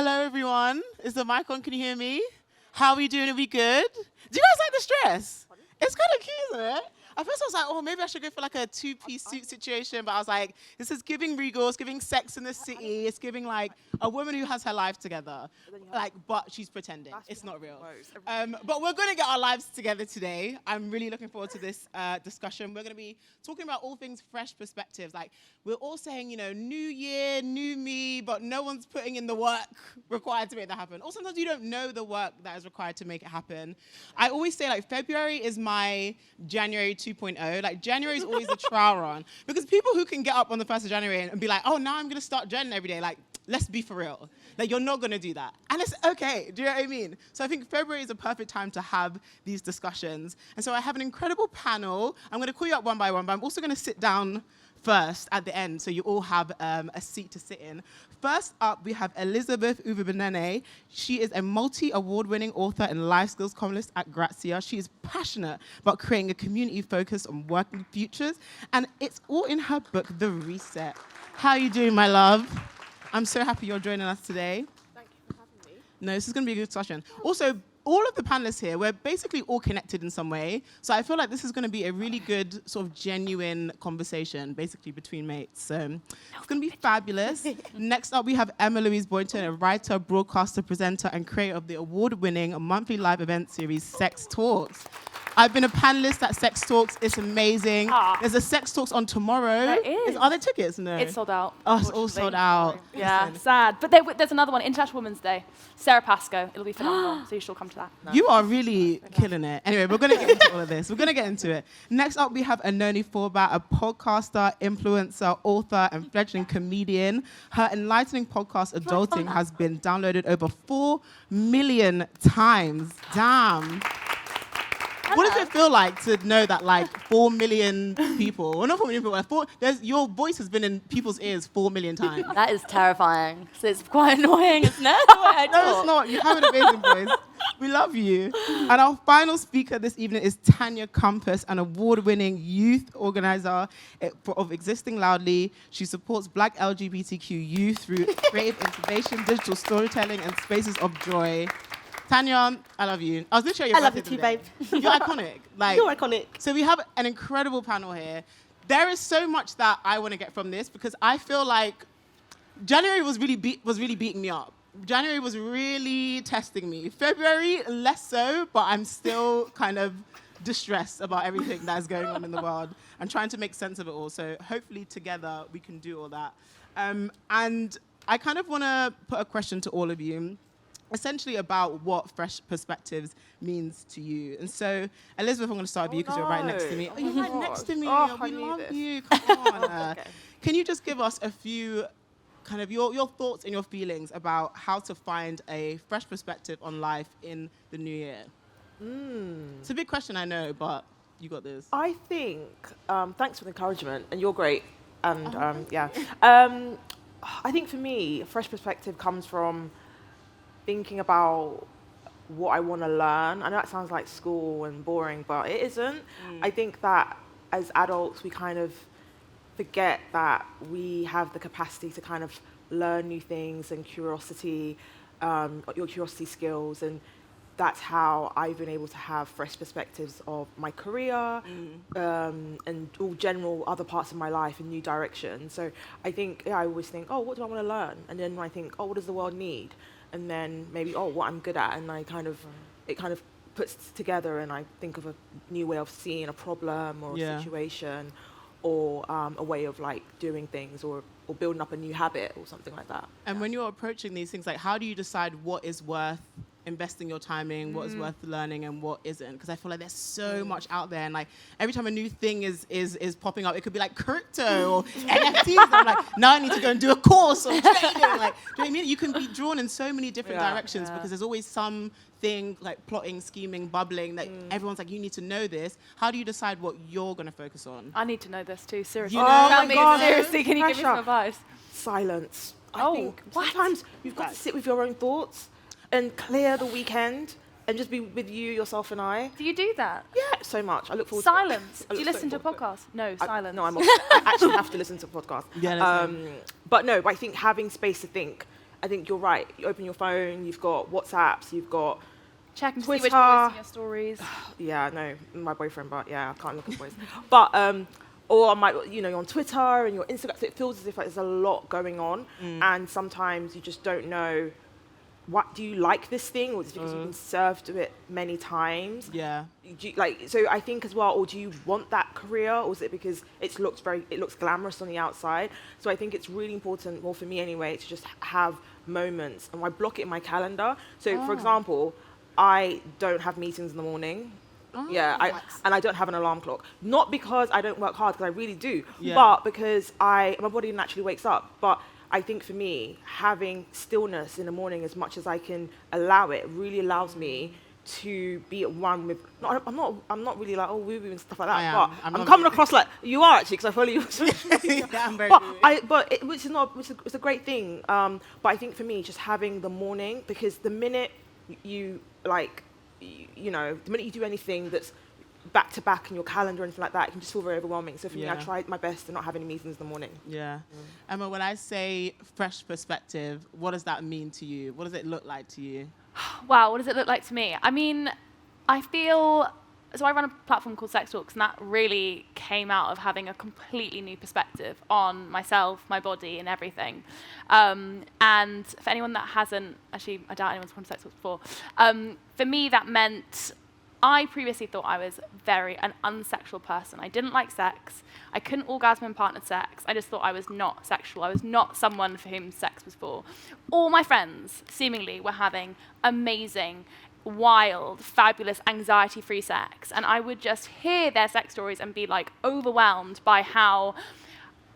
Hello, everyone. Is the mic on? Can you hear me? How are we doing? Are we good? Do you guys like the dress? It's kind of cute, isn't it? At first I was like, oh, maybe I should go for like a two-piece suit situation, but I was like, this is giving regal, it's giving Sex in the City, it's giving like a woman who has her life together, like, but she's pretending. It's not real. But we're going to get our lives together today. I'm really looking forward to this discussion. We're going to be talking about all things fresh perspectives. Like, we're all saying, you know, new year, new me, but no one's putting in the work required to make that happen. Or sometimes you don't know the work that is required to make it happen. I always say, like, February is my January 2.0. Like, January is always the trial run. Because people who can get up on the 1st of January and be like, oh, now I'm going to start journaling every day. Like, let's be for real. Like, you're not going to do that. And it's okay. Do you know what I mean? So I think February is a perfect time to have these discussions. And so I have an incredible panel. I'm going to call you up one by one, but I'm also going to sit down first at the end, so you all have a seat to sit in. First up, we have Elizabeth Uviebinené. She is a multi-award-winning author and life skills columnist at Grazia. She is passionate about creating a community focused on working futures, and it's all in her book, The Reset. How are you doing, my love? I'm so happy you're joining us today. Thank you for having me. No, this is going to be a good discussion. Also, all of the panelists here, we're basically all connected in some way. So I feel like this is going to be a really good, sort of genuine conversation, basically between mates. So it's going to be fabulous. Next up, we have Emma-Louise Boynton, a writer, broadcaster, presenter, and creator of the award-winning monthly live event series, Sex Talks. I've been a panelist at Sex Talks. It's amazing. There's a Sex Talks on tomorrow. There is. Are there tickets? No. It's sold out. Oh, it's all sold out. Yeah, sad. But there's another one, International Women's Day. Sarah Pascoe. It'll be phenomenal, so you should all come to that. No. You are really killing it. Anyway, we're going to get into all of this. We're going to get into it. Next up, we have Oenone Forbat, a podcaster, influencer, author, and fledgling comedian. Her enlightening podcast, Adulting, has been downloaded over 4 million times. Damn. What does it feel like to know that, like, 4 million people, well, not 4 million people, your voice has been in people's ears 4 million times? That is terrifying. So it's quite annoying, isn't it? No, it's not. You have an amazing voice. We love you. And our final speaker this evening is Tanya Compas, an award-winning youth organizer of Existing Loudly. She supports Black LGBTQ youth through creative incubation, digital storytelling, and spaces of joy. Tanya, I love you. I was going to show you. I love you too, babe. You're iconic. Like, you're iconic. So we have an incredible panel here. There is so much that I want to get from this because I feel like January was really beating me up. January was really testing me. February, less so, but I'm still kind of distressed about everything that is going on in the world and trying to make sense of it all. So hopefully together we can do all that. And I kind of want to put a question to all of you, essentially about what fresh perspectives means to you. And so, Elizabeth, I'm going to start with you because you're right next to me. Oh, you're right next to me. We love you. Come on. Okay. Can you just give us a few kind of your thoughts and your feelings about how to find a fresh perspective on life in the new year? It's a big question, I know, but you got this. I think, thanks for the encouragement, and you're great. And I think for me, a fresh perspective comes from thinking about what I want to learn. I know that sounds like school and boring, but it isn't. I think that as adults, we kind of forget that we have the capacity to kind of learn new things and curiosity, your curiosity skills. And that's how I've been able to have fresh perspectives of my career and all general other parts of my life in new directions. So I think, I always think, oh, what do I want to learn? And then I think, oh, what does the world need? And then maybe, oh, what I'm good at, and it kind of puts together, and I think of a new way of seeing a problem or a situation, or a way of like doing things, or building up a new habit or something like that. And when you're approaching these things, like, how do you decide what is worth investing your time in, what is worth learning and what isn't? Because I feel like there's so much out there, and like every time a new thing is popping up, it could be like crypto or NFTs. And I'm like, now I need to go and do a course or trading. Like, do you know what I mean? You can be drawn in so many different directions because there's always something like plotting, scheming, bubbling that everyone's like, you need to know this. How do you decide what you're going to focus on? I need to know this too, seriously. You know? Tell me, seriously, can you give me some advice? Silence. I think sometimes you've got to sit with your own thoughts and clear the weekend and just be with you, yourself, and I. Do you do that? Yeah, so much. I look forward silence. to it. Do you listen to a podcast? No, silence. No, I actually have to listen to a podcast. Yeah, but no, I think having space to think I think you're right. You open your phone, you've got WhatsApps, you've got Check and see Twitter. which boys in your stories. Yeah, no, my boyfriend, but yeah, I can't look at boys. But or I might, you're on Twitter and your Instagram. So it feels as if like there's a lot going on, and sometimes you just don't know. What do you like this thing, or is it because you've been served to it many times? Yeah. So I think as well, or do you want that career, or is it because it looks glamorous on the outside? So I think it's really important, well for me anyway, to just have moments, and I block it in my calendar. So for example, I don't have meetings in the morning. And I don't have an alarm clock. Not because I don't work hard, because I really do, but because my body naturally wakes up. But I think for me, having stillness in the morning as much as I can allow it really allows me to be at one with. I'm not really like woo-woo and stuff like that. But I'm coming across like you are actually, because I follow you. I'm very It's a great thing. But I think for me, just having the morning, because the minute you the minute you do anything that's back to back in your calendar or anything like that, it can just feel very overwhelming. So for me, I try my best to not have any meetings in the morning. Yeah. Emma, when I say fresh perspective, what does that mean to you? What does it look like to you? Wow, what does it look like to me? I mean, I feel, so I run a platform called Sex Talks, and that really came out of having a completely new perspective on myself, my body, and everything. And for anyone that hasn't, actually, I doubt anyone's come to Sex Talks before, for me, that meant I previously thought I was an unsexual person. I didn't like sex. I couldn't orgasm in partnered sex. I just thought I was not sexual. I was not someone for whom sex was for. All my friends, seemingly, were having amazing, wild, fabulous, anxiety-free sex. And I would just hear their sex stories and be like overwhelmed by how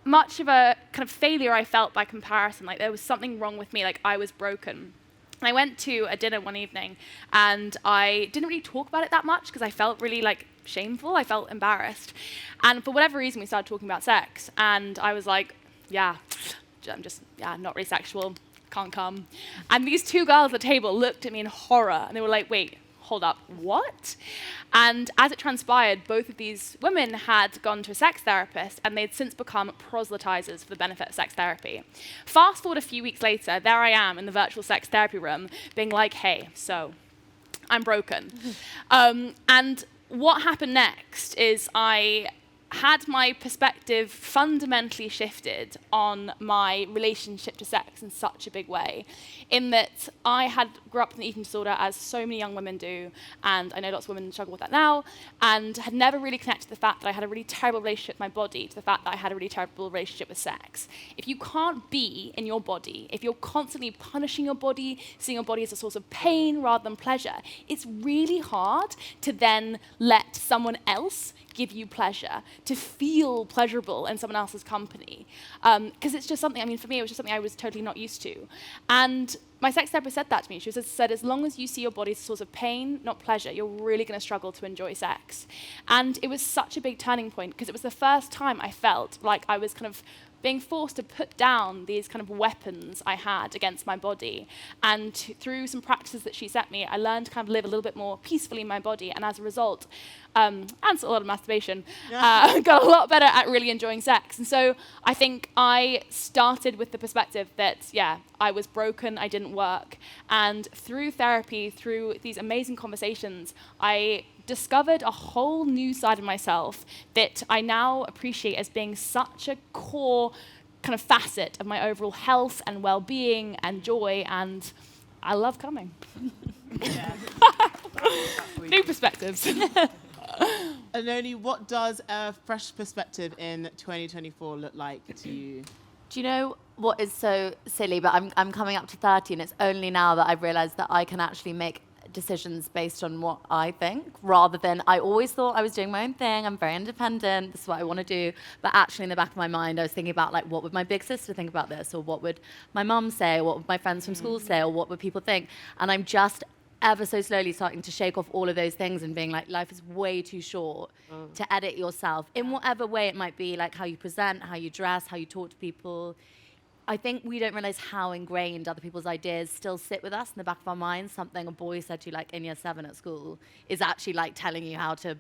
much of a kind of failure I felt by comparison. Like there was something wrong with me, like I was broken. And I went to a dinner one evening, and I didn't really talk about it that much because I felt really shameful. I felt embarrassed. And for whatever reason, we started talking about sex. And I was like, I'm just not really sexual, can't come. And these two girls at the table looked at me in horror, and they were like, wait, hold up, what? And as it transpired, both of these women had gone to a sex therapist, and they'd since become proselytizers for the benefit of sex therapy. Fast forward a few weeks later, there I am in the virtual sex therapy room, being like, hey, so I'm broken. And what happened next is I had my perspective fundamentally shifted on my relationship to sex in such a big way, in that I grew up with an eating disorder, as so many young women do, and I know lots of women struggle with that now, and had never really connected the fact that I had a really terrible relationship with my body to the fact that I had a really terrible relationship with sex. If you can't be in your body, if you're constantly punishing your body, seeing your body as a source of pain rather than pleasure, it's really hard to then let someone else give you pleasure, to feel pleasurable in someone else's company. Because it's just something, for me, it was just something I was totally not used to. And my sex therapist said that to me. She said, as long as you see your body as a source of pain, not pleasure, you're really going to struggle to enjoy sex. And it was such a big turning point, because it was the first time I felt like I was kind of being forced to put down these kind of weapons I had against my body. And through some practices that she set me, I learned to kind of live a little bit more peacefully in my body. And as a result, and a lot of masturbation, got a lot better at really enjoying sex. And so I think I started with the perspective that, I was broken, I didn't work. And through therapy, through these amazing conversations, I discovered a whole new side of myself that I now appreciate as being such a core kind of facet of my overall health and well-being and joy, and I love coming. New perspectives. Oenone, what does a fresh perspective in 2024 look like to you? Do you know what is so silly? But I'm coming up to 30, and it's only now that I've realized that I can actually make decisions based on what I think, rather than, I always thought I was doing my own thing, I'm very independent, this is what I want to do, but actually in the back of my mind I was thinking about what would my big sister think about this, or what would my mum say, or what would my friends from school say, or what would people think. And I'm just ever so slowly starting to shake off all of those things and being like, life is way too short to edit yourself in whatever way it might be, like how you present, how you dress, how you talk to people. I think we don't realize how ingrained other people's ideas still sit with us in the back of our minds. Something a boy said to you in year 7 at school is actually telling you how to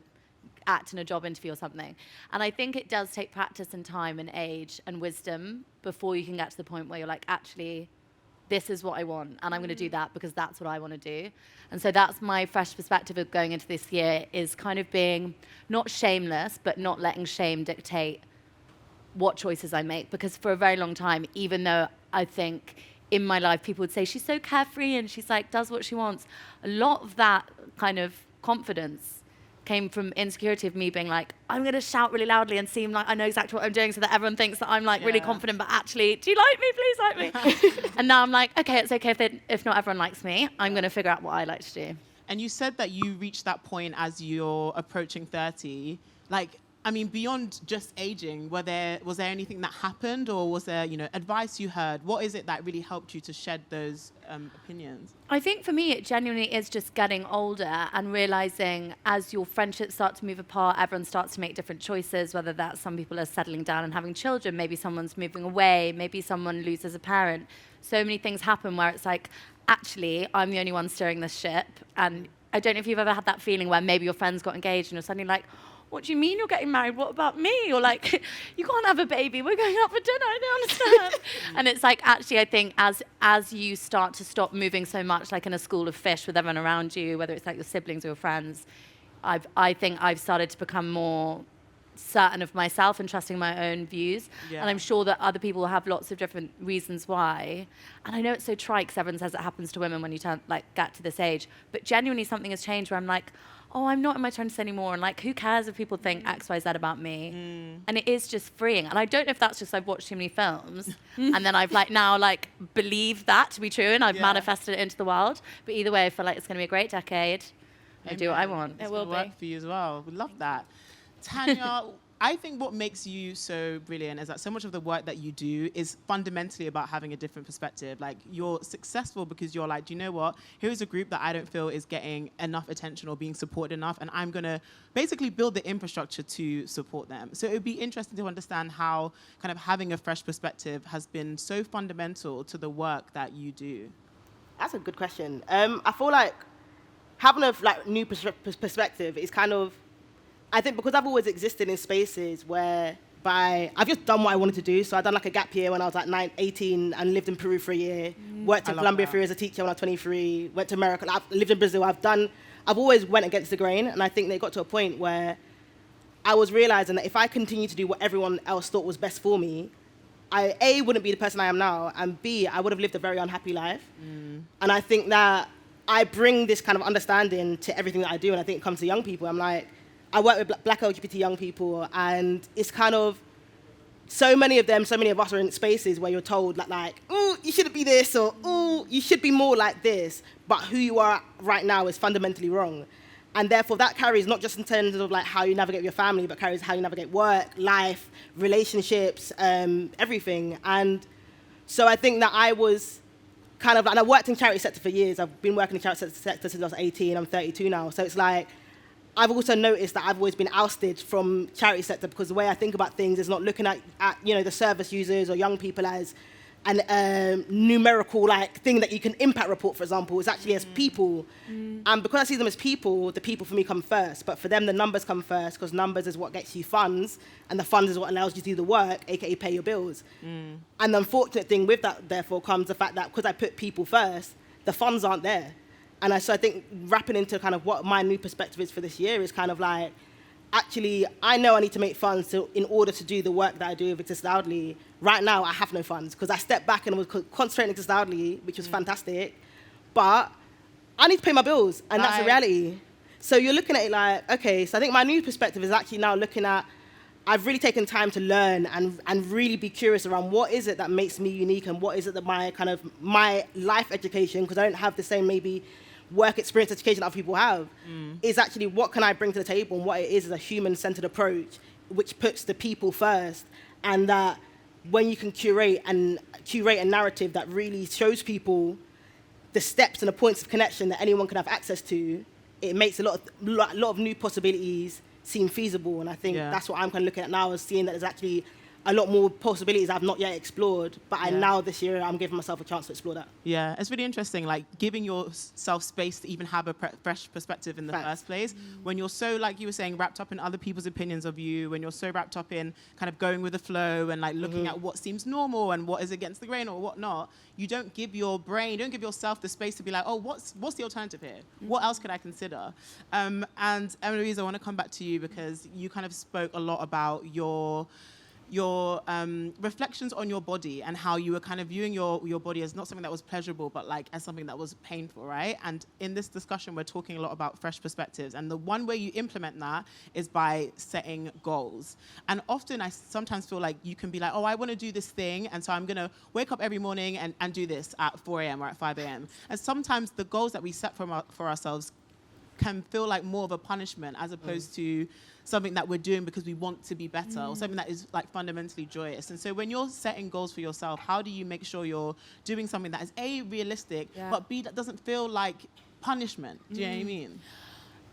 act in a job interview or something. And I think it does take practice and time and age and wisdom before you can get to the point where you're actually, this is what I want, and I'm going to do that because that's what I want to do. And so that's my fresh perspective of going into this year, is kind of being not shameless, but not letting shame dictate what choices I make. Because for a very long time, even though I think in my life people would say she's so carefree and she's like does what she wants, a lot of that kind of confidence came from insecurity of me being like, I'm going to shout really loudly and seem like I know exactly what I'm doing so that everyone thinks that I'm like really confident, but actually, do you like me? Please like me. And now I'm like, okay, it's okay if not everyone likes me. I'm going to figure out what I like to do. And you said that you reached that point as you're approaching 30. Like, I mean, beyond just aging, was there anything that happened, or was there, advice you heard? What is it that really helped you to shed those opinions? I think for me, it genuinely is just getting older and realizing as your friendships start to move apart, everyone starts to make different choices, whether that's some people are settling down and having children, maybe someone's moving away, maybe someone loses a parent. So many things happen where it's like, actually, I'm the only one steering this ship. And I don't know if you've ever had that feeling where maybe your friends got engaged and you're suddenly like, what do you mean you're getting married? What about me? Or like, you can't have a baby. We're going out for dinner. I don't understand. And it's like, actually, I think as you start to stop moving so much, like in a school of fish with everyone around you, whether it's like your siblings or your friends, I think I've started to become more certain of myself and trusting my own views. Yeah. And I'm sure that other people have lots of different reasons why. And I know it's so trite because everyone says it happens to women when you get to this age. But genuinely something has changed where I'm like, oh, I'm not in my 20s anymore, and like, who cares if people think X, Y, Z about me? And it is just freeing. And I don't know if that's just I've watched too many films, and then I've now believed that to be true, and I've manifested it into the world. But either way, I feel like it's going to be a great decade. I do what I want. It will work for you as well. We love that. Tanya, I think what makes you so brilliant is that so much of the work that you do is fundamentally about having a different perspective. Like, you're successful because you're like, do you know what? Here's a group that I don't feel is getting enough attention or being supported enough, and I'm going to basically build the infrastructure to support them. So it would be interesting to understand how kind of having a fresh perspective has been so fundamental to the work that you do. That's a good question. I feel like having a new perspective is kind of, I think because I've always existed in spaces whereby I've just done what I wanted to do. So I've done like a gap year when I was like 18 and lived in Peru for a year, worked in Colombia for a year as a teacher when I was 23, went to America, I've lived in Brazil. I've always went against the grain. And I think they got to a point where I was realizing that if I continue to do what everyone else thought was best for me, I, A, wouldn't be the person I am now, and B, I would have lived a very unhappy life. And I think that I bring this kind of understanding to everything that I do, and I think it comes to young people. I'm like, I work with Black LGBT young people, and it's kind of, so many of us are in spaces where you're told like, ooh, you shouldn't be this, or ooh, you should be more like this, but who you are right now is fundamentally wrong. And therefore that carries not just in terms of like how you navigate your family, but carries how you navigate work, life, relationships, everything. And so I think that I was kind of, and I worked in charity sector for years. I've been working in charity sector since I was 18. I'm 32 now. So it's like, I've also noticed that I've always been ousted from charity sector because the way I think about things is not looking at the service users or young people as an numerical thing that you can impact report, for example. It's actually as people. And because I see them as people, the people for me come first. But for them, the numbers come first because numbers is what gets you funds, and the funds is what allows you to do the work, aka pay your bills. And the unfortunate thing with that, therefore, comes the fact that because I put people first, the funds aren't there. And so I think wrapping into kind of what my new perspective is for this year is kind of like, actually, I know I need to make funds in order to do the work that I do with Exist Loudly. Right now, I have no funds because I stepped back and was concentrating on Exist Loudly, which was fantastic. But I need to pay my bills, and that's the reality. So you're looking at it like, okay, so I think my new perspective is actually now looking at, I've really taken time to learn and really be curious around what is it that makes me unique, and what is it that my life education, because I don't have the same maybe work experience education that other people have, is actually what can I bring to the table, and what it is a human-centered approach which puts the people first. And that when you can curate a narrative that really shows people the steps and the points of connection that anyone can have access to, it makes a lot of new possibilities seem feasible. And I think that's what I'm kind of looking at now, is seeing that there's actually a lot more possibilities I've not yet explored, but Yeah. now this year I'm giving myself a chance to explore that. Yeah, it's really interesting, like giving yourself space to even have a fresh perspective in the Facts. first place. When you're so, like you were saying, wrapped up in other people's opinions of you, when you're so wrapped up in kind of going with the flow and like looking at what seems normal and what is against the grain or whatnot, you don't give your brain, you don't give yourself the space to be like, oh, what's the alternative here? What else could I consider? And Emma-Louise, I want to come back to you because you kind of spoke a lot about your reflections on your body and how you were kind of viewing your body as not something that was pleasurable, but like as something that was painful, right? And in this discussion, we're talking a lot about fresh perspectives. And the one way you implement that is by setting goals. And often I sometimes feel like you can be like, oh, I want to do this thing. And so I'm going to wake up every morning and do this at 4 a.m. or at 5 a.m. And sometimes the goals that we set for ourselves can feel like more of a punishment as opposed to something that we're doing because we want to be better or something that is like fundamentally joyous. And so when you're setting goals for yourself, how do you make sure you're doing something that is A, realistic, but B, that doesn't feel like punishment? Do you know what I mean?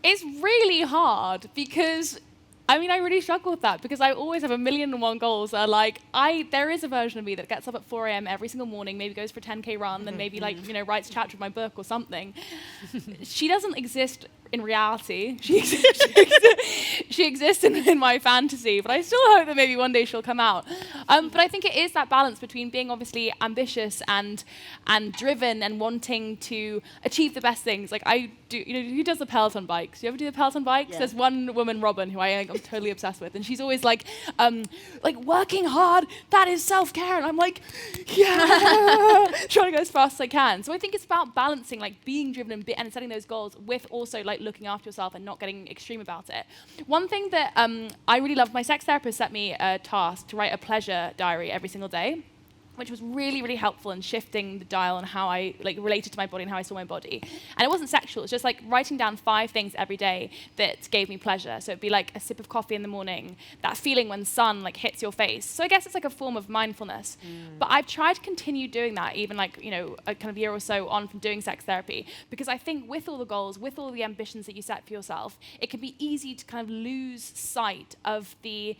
It's really hard because I really struggle with that because I always have 1,000,001 goals that are like, there is a version of me that gets up at 4 a.m. every single morning, maybe goes for a 10K run, and maybe writes a chapter of my book or something. She doesn't exist in reality. She exists in my fantasy, but I still hope that maybe one day she'll come out. But I think it is that balance between being obviously ambitious and driven and wanting to achieve the best things. Like I do, who does the Peloton bikes? Do you ever do the Peloton bikes? Yeah. There's one woman, Robin, who I'm totally obsessed with, and she's always like working hard, that is self-care, and I'm like, yeah, trying to go as fast as I can. So I think it's about balancing like being driven and setting those goals with also like looking after yourself and not getting extreme about it. One thing that I really loved, my sex therapist set me a task to write a pleasure diary every single day, which was really, really helpful in shifting the dial on how I related to my body and how I saw my body. And it wasn't sexual, it's just like writing down 5 things every day that gave me pleasure. So it'd be like a sip of coffee in the morning, that feeling when sun hits your face. So I guess it's like a form of mindfulness. But I've tried to continue doing that even a kind of year or so on from doing sex therapy, because I think with all the goals, with all the ambitions that you set for yourself, it can be easy to kind of lose sight of the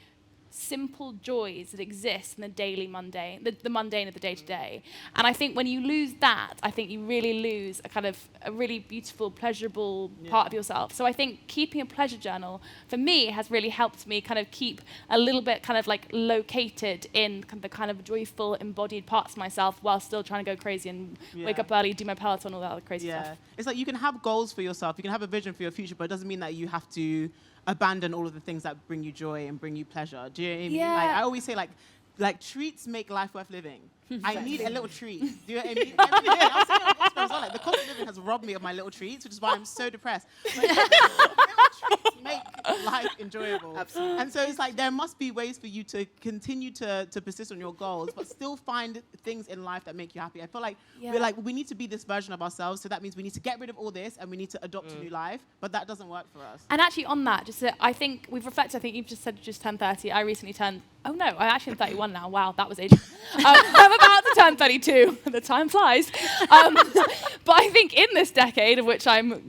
simple joys that exist in the daily mundane, the mundane of the day-to-day. And I think when you lose that, I think you really lose a really beautiful, pleasurable part of yourself. So I think keeping a pleasure journal, for me, has really helped me kind of keep a little bit located in the kind of joyful, embodied parts of myself while still trying to go crazy and wake up early, do my Peloton, all that other crazy stuff. It's like you can have goals for yourself, you can have a vision for your future, but it doesn't mean that you have to abandon all of the things that bring you joy and bring you pleasure. Do you know what I mean? Yeah. Like I always say, like treats make life worth living. I need a little treat. Do you know what I mean? Every day, I'll say on Instagram as well, like the cost of living has robbed me of my little treats, which is why I'm so depressed. Like, little treats make life enjoyable. Absolutely. And so it's like there must be ways for you to continue to persist on your goals, but still find things in life that make you happy. I feel like we need to be this version of ourselves, so that means we need to get rid of all this and we need to adopt a new life, but that doesn't work for us. And actually on that, I think we've reflected, I think you've just said you just turned 30. I recently turned, oh no, I actually am 31 now. Wow, that was ages. I'm about to turn 32. The time flies. But I think in this decade, of which I'm,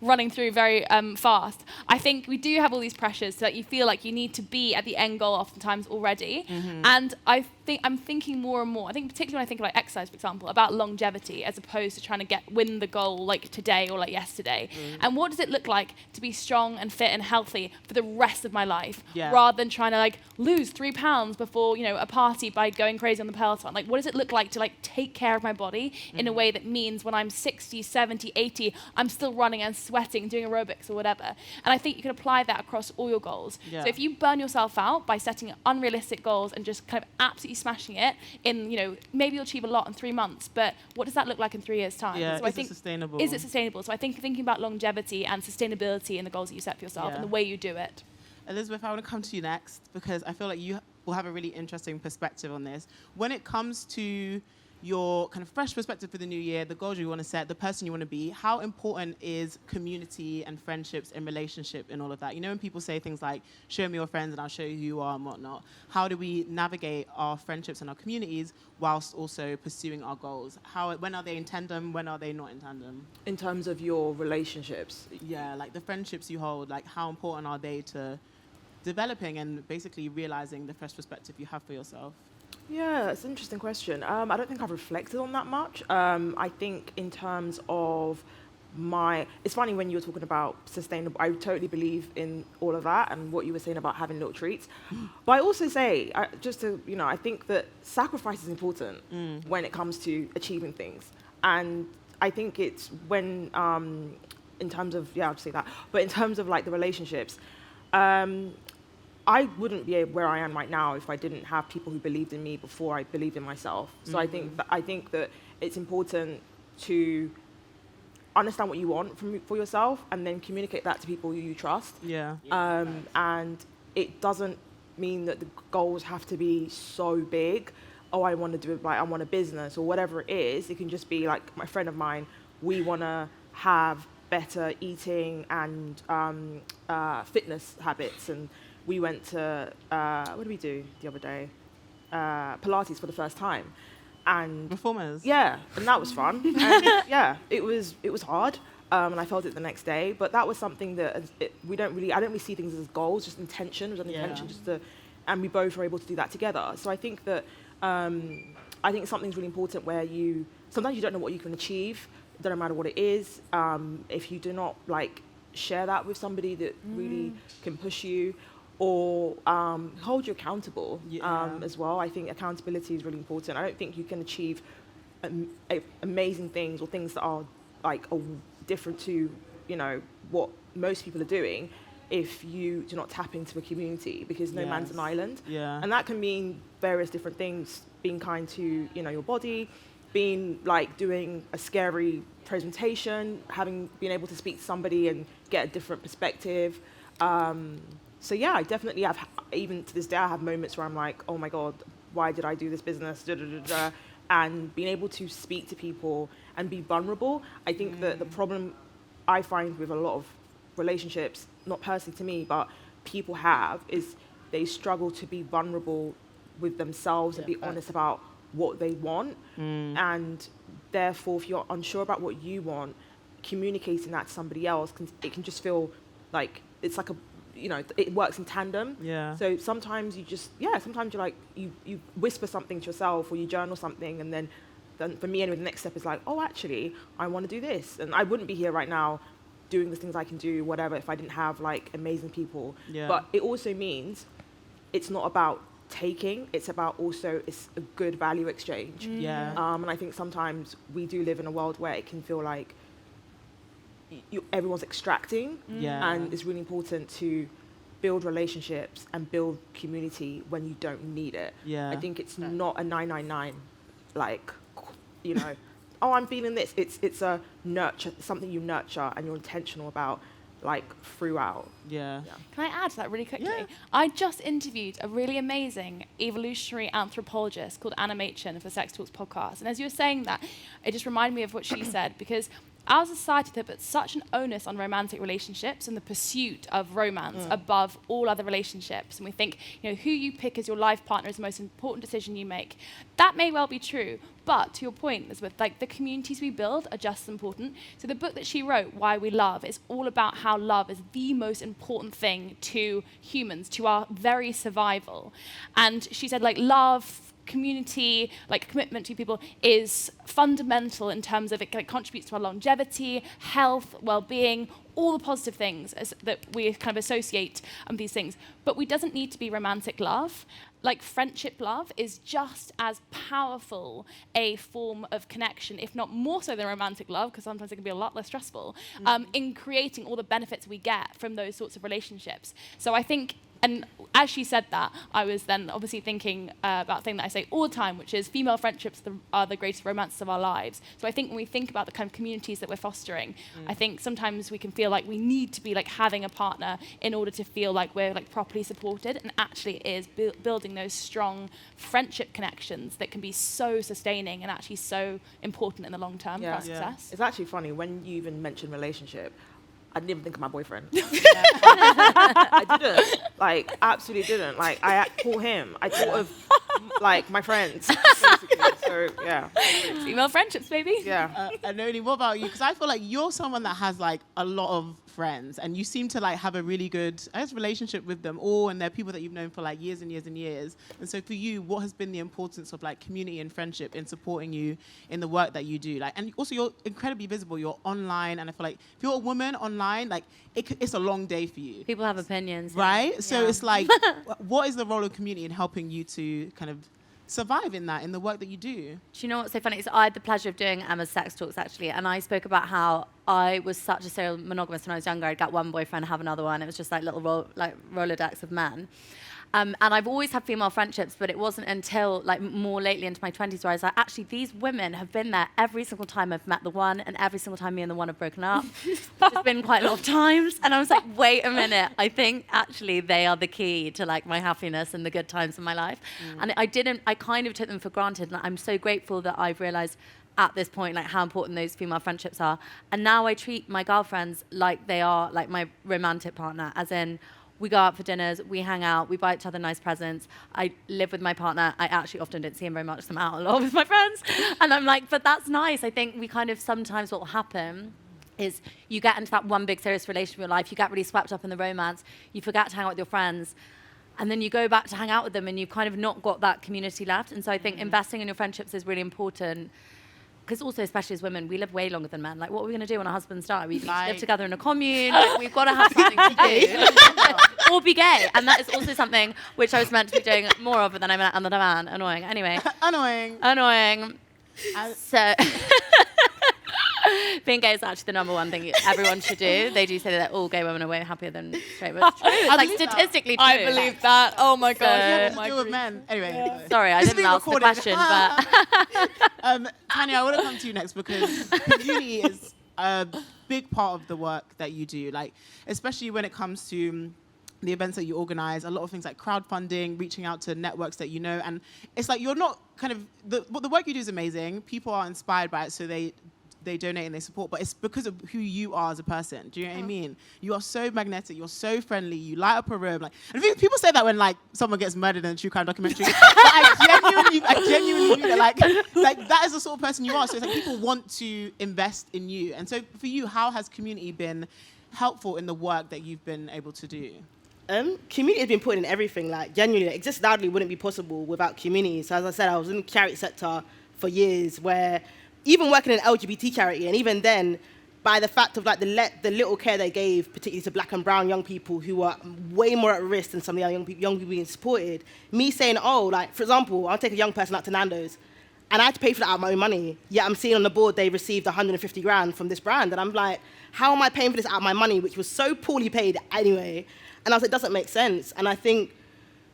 running through very fast, I think we do have all these pressures so that you feel like you need to be at the end goal oftentimes already. And I'm thinking more and more, I think particularly when I think about exercise, for example, about longevity as opposed to trying to win the goal like today or like yesterday. And what does it look like to be strong and fit and healthy for the rest of my life, rather than trying to lose 3 pounds before a party by going crazy on the Peloton? What does it look like to take care of my body in a way that means when I'm 60, 70, 80, I'm still running and sweating, doing aerobics or whatever. And I think you can apply that across all your goals. So if you burn yourself out by setting unrealistic goals and just kind of absolutely smashing it in, maybe you'll achieve a lot in 3 months, but what does that look like in 3 years' time? Yeah, so is it sustainable? Is it sustainable? So I think thinking about longevity and sustainability in the goals that you set for yourself and the way you do it. Elizabeth, I want to come to you next because I feel like you will have a really interesting perspective on this. When it comes to your kind of fresh perspective for the new year, the goals you want to set, the person you want to be, how important is community and friendships and relationship and all of that? When people say things like, show me your friends and I'll show you who you are and whatnot, how do we navigate our friendships and our communities whilst also pursuing our goals? When are they in tandem? When are they not in tandem? In terms of your relationships? Yeah, like the friendships you hold, like how important are they to developing and basically realizing the fresh perspective you have for yourself? Yeah, it's an interesting question. I don't think I've reflected on that much. I think in terms of it's funny when you were talking about sustainable, I totally believe in all of that and what you were saying about having little treats. But I also say, I think that sacrifice is important when it comes to achieving things. And I think it's when, in terms of, I'll just say that, but in terms of like the relationships, I wouldn't be where I am right now if I didn't have people who believed in me before I believed in myself. So I think that it's important to understand what you want for yourself and then communicate that to people who you trust. Yeah. And it doesn't mean that the goals have to be so big. Oh, I want to do it, like I want a business or whatever it is. It can just be like my friend of mine, we want to have better eating and fitness habits. And we went to, what did we do the other day? Pilates for the first time. And Reformers. Yeah, and that was fun. And yeah, it was hard, and I felt it the next day. But that was something that I don't really see things as goals, just intention. It was an intention, and we both were able to do that together. So I think that something's really important where sometimes you don't know what you can achieve. It doesn't matter what it is. If you do not like share that with somebody that really can push you, or hold you accountable as well. I think accountability is really important. I don't think you can achieve amazing things or things that are different to what most people are doing if you do not tap into a community, because no man's an island. Yeah. And that can mean various different things: being kind to your body, being doing a scary presentation, being able to speak to somebody and get a different perspective. So yeah, I definitely have, even to this day, I have moments where I'm like, oh my God, why did I do this business? And being able to speak to people and be vulnerable. I think that the problem I find with a lot of relationships, not personally to me, but people have, is they struggle to be vulnerable with themselves and be honest about what they want. And therefore, if you're unsure about what you want, communicating that to somebody else, it can just feel like it's like it works in tandem. Yeah. So sometimes sometimes you're like, you whisper something to yourself or you journal something, and then for me anyway, the next step is like, oh, actually, I want to do this. And I wouldn't be here right now doing the things I can do, whatever, if I didn't have amazing people. Yeah. But it also means it's not about taking, it's about also, it's a good value exchange. Yeah. And I think sometimes we do live in a world where it can feel like everyone's extracting, and it's really important to build relationships and build community when you don't need it. I think it's not a 999, oh, I'm feeling this. It's a nurture, something you nurture and you're intentional about throughout. Yeah. Can I add to that really quickly? Yeah. I just interviewed a really amazing evolutionary anthropologist called Anna Machin of the Sex Talks podcast. And as you were saying that, it just reminded me of what she said, because our society that puts such an onus on romantic relationships and the pursuit of romance above all other relationships. And we think, who you pick as your life partner is the most important decision you make. That may well be true, but to your point, Elizabeth, the communities we build are just as important. So the book that she wrote, Why We Love, is all about how love is the most important thing to humans, to our very survival. And she said, love, community, commitment to people is fundamental in terms of it contributes to our longevity, health, well-being, all the positive things that we kind of associate these things. But we doesn't need to be romantic love. Friendship love is just as powerful a form of connection, if not more so than romantic love, because sometimes it can be a lot less stressful, in creating all the benefits we get from those sorts of relationships. So I think, and as she said that, I was then obviously thinking about a thing that I say all the time, which is female friendships are the greatest romances of our lives. So I think when we think about the kind of communities that we're fostering, I think sometimes we can feel like we need to be having a partner in order to feel like we're properly supported, and actually it is building those strong friendship connections that can be so sustaining and actually so important in the long term for our success. It's actually funny, when you even mentioned relationship, I didn't even think of my boyfriend. I didn't. Absolutely didn't. I call him. I thought of like my friends, basically. So yeah. Female friendships, baby. Yeah. Oenone, what about you? Because I feel like you're someone that has like a lot of friends, and you seem to like have a really good, I guess, relationship with them all, and they're people that you've known for like years and years and years. And so for you, what has been the importance of like community and friendship in supporting you in the work that you do? Like, and also you're incredibly visible. You're online, and I feel like if you're a woman online, like it's a long day for you. People have opinions. Right? So it's like, what is the role of community in helping you to kind of survive in the work that you do? Do you know what's so funny? So I had the pleasure of doing Emma's sex talks, actually, and I spoke about how I was such a serial monogamist when I was younger. I'd get one boyfriend, have another one. It was just like little Rolodex of men. And I've always had female friendships, but it wasn't until like more lately into my 20s where I was like, actually, these women have been there every single time I've met the one, and every single time me and the one have broken up. It's been quite a lot of times. And I was like, wait a minute. I think actually they are the key to like my happiness and the good times in my life. And I kind of took them for granted. And I'm so grateful that I've realized at this point, like how important those female friendships are. And now I treat my girlfriends like they are like my romantic partner, as in, we go out for dinners, we hang out, we buy each other nice presents. I live with my partner. I actually often don't see him very much, so I'm out a lot with my friends. And I'm like, but that's nice. I think we kind of sometimes what will happen is you get into that one big serious relationship in your life, you get really swept up in the romance, you forget to hang out with your friends, and then you go back to hang out with them and you've kind of not got that community left. And so I think investing in your friendships is really important. Because also, especially as women, we live way longer than men. Like, what are we going to do when our husbands die? We live together in a commune. Like, we've got to have something to do. Or be gay. And that is also something which I was meant to be doing more of, but then I met another man. Annoying. Anyway. Annoying. So, being gay is actually the number one thing everyone should do. They do say that all gay women are way happier than straight women. It's true. It's like statistically true. I believe that. Oh my God. So, with men. Anyway. Sorry, I didn't ask the question, but... Tanya, I want to come to you next because community is a big part of the work that you do. Like, especially when it comes to the events that you organize, a lot of things like crowdfunding, reaching out to networks that you know. And it's like you're not kind of... The work you do is amazing. People are inspired by it, so they donate and they support, but it's because of who you are as a person. Do you know what I mean? You are so magnetic, you're so friendly, you light up a room. Like, and people say that when like someone gets murdered in a true crime documentary. But I genuinely mean it. Like that is the sort of person you are. So it's like people want to invest in you. And so for you, how has community been helpful in the work that you've been able to do? Community has been put in everything. Like genuinely, Exist Loudly wouldn't be possible without community. So as I said, I was in the charity sector for years where even working in an LGBT charity, and even then, by the fact of like the little care they gave, particularly to black and brown young people who are way more at risk than some of the young people being supported, me saying, oh, like, for example, I'll take a young person out to Nando's, and I had to pay for that out of my own money, yet I'm seeing on the board they received 150 grand from this brand, and I'm like, how am I paying for this out of my money, which was so poorly paid anyway? And I was like, it doesn't make sense. And I think,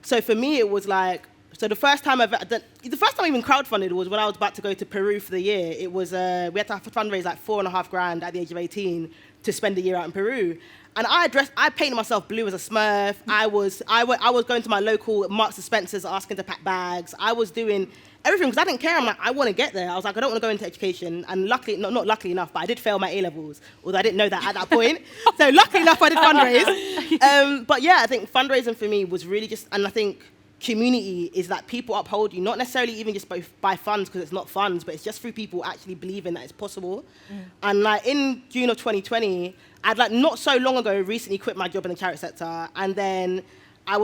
so for me, it was like, so the first time I even crowdfunded was when I was about to go to Peru for the year. It was, we had to fundraise like $4,500 at the age of 18 to spend a year out in Peru. And I painted myself blue as a Smurf. I was going to my local Marks and Spencer's asking to pack bags. I was doing everything because I didn't care. I'm like, I want to get there. I was like, I don't want to go into education. And luckily, not luckily enough, but I did fail my A-levels, although I didn't know that at that point. So luckily enough, I did fundraise. But yeah, I think fundraising for me was really just, and I think community is that people uphold you, not necessarily even just by funds, because it's not funds, but it's just through people actually believing that it's possible. And like in June of 2020, I'd like not so long ago recently quit my job in the charity sector, and then I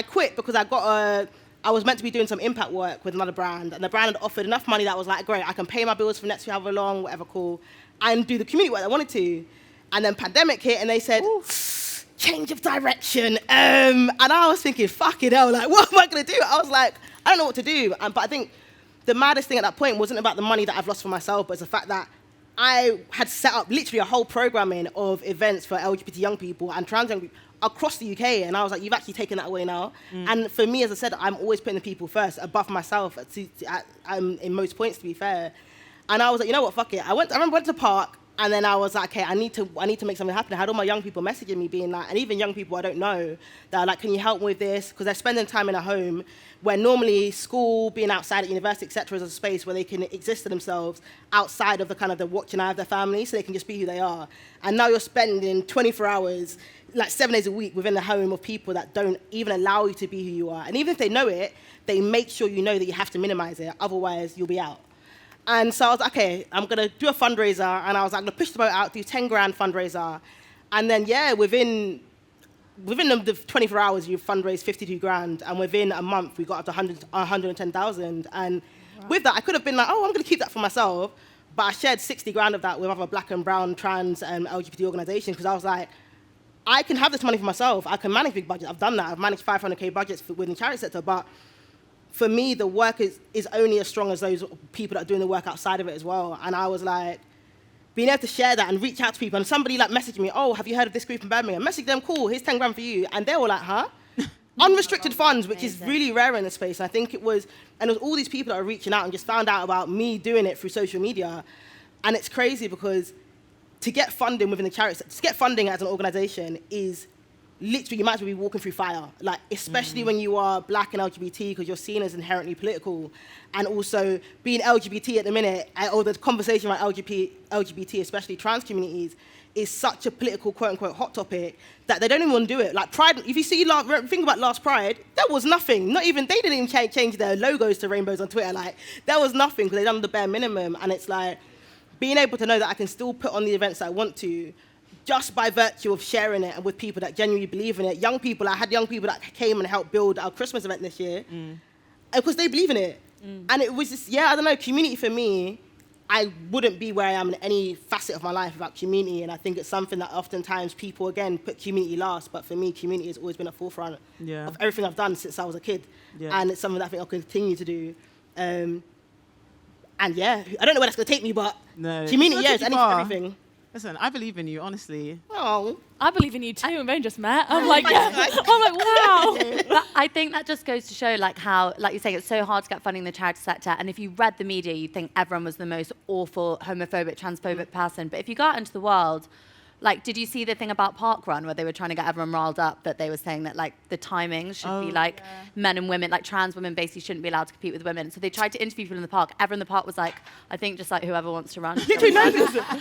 quit because I was meant to be doing some impact work with another brand, and the brand had offered enough money that I was like, great, I can pay my bills for next year, however long, whatever, cool, and do the community work I wanted to. And then pandemic hit, and they said, change of direction. And I was thinking, fucking hell, like, what am I going to do? I was like, I don't know what to do. But I think the maddest thing at that point wasn't about the money that I've lost for myself, but it's the fact that I had set up literally a whole programming of events for LGBT young people and trans young people across the UK. And I was like, you've actually taken that away now. And for me, as I said, I'm always putting the people first above myself in most points, to be fair. And I was like, you know what, fuck it. I went to the park, And then I was like, okay, I need to make something happen. I had all my young people messaging me being like, and even young people I don't know, that are like, can you help me with this? Because they're spending time in a home where normally school, being outside at university, etc., is a space where they can exist to themselves outside of the kind of the watching eye of their family, so they can just be who they are. And now you're spending 24 hours, like 7 days a week within the home of people that don't even allow you to be who you are. And even if they know it, they make sure you know that you have to minimize it, otherwise you'll be out. And so I was like, okay, I'm going to do a fundraiser. And I was like, I'm going to push the boat out, do 10 grand fundraiser. And then, yeah, within the 24 hours, you fundraised 52 grand. And within a month, we got up to 110,000. And with that, I could have been like, oh, I'm going to keep that for myself. But I shared 60 grand of that with other black and brown, trans, and LGBT organizations, because I was like, I can have this money for myself. I can manage big budgets. I've done that. I've managed 500K budgets within the charity sector. But for me, the work is only as strong as those people that are doing the work outside of it as well. And I was like, being able to share that and reach out to people. And somebody like messaged me, oh, have you heard of this group in Birmingham? Message them, cool, here's 10 grand for you. And they were like, huh? Unrestricted funds, which is really rare in this space. And I think it was all these people that are reaching out and just found out about me doing it through social media. And it's crazy because to get funding within the charity, to get funding as an organization is literally, you might as well be walking through fire, like, especially when you are black and LGBT, because you're seen as inherently political. And also being LGBT at the minute, or the conversation about LGBT, especially trans communities, is such a political, quote unquote, hot topic that they don't even want to do it. Like Pride, if you see, think about last Pride, there was nothing. They didn't even change their logos to rainbows on Twitter. Like, there was nothing because they done the bare minimum. And it's like, being able to know that I can still put on the events that I want to, just by virtue of sharing it and with people that genuinely believe in it. I had young people that came and helped build our Christmas event this year, and because they believe in it. And it was just, I don't know, community for me, I wouldn't be where I am in any facet of my life without community. And I think it's something that oftentimes people, again, put community last. But for me, community has always been at the forefront of everything I've done since I was a kid. Yeah. And it's something that I think I'll continue to do. And yeah, I don't know where that's going to take me, but community, yes, anything for everything. Listen, I believe in you, honestly. Oh, I believe in you too. We just met. I'm like, yeah. I'm like, wow. But I think that just goes to show, like, how, like you're saying, it's so hard to get funding in the charity sector. And if you read the media, you'd think everyone was the most awful, homophobic, transphobic person. But if you go out into the world, like, did you see the thing about Parkrun where they were trying to get everyone riled up, that they were saying that, like, the timings should be like men and women, like trans women basically shouldn't be allowed to compete with women. So they tried to interview people in the park. Everyone in the park was like, I think just like whoever wants to run.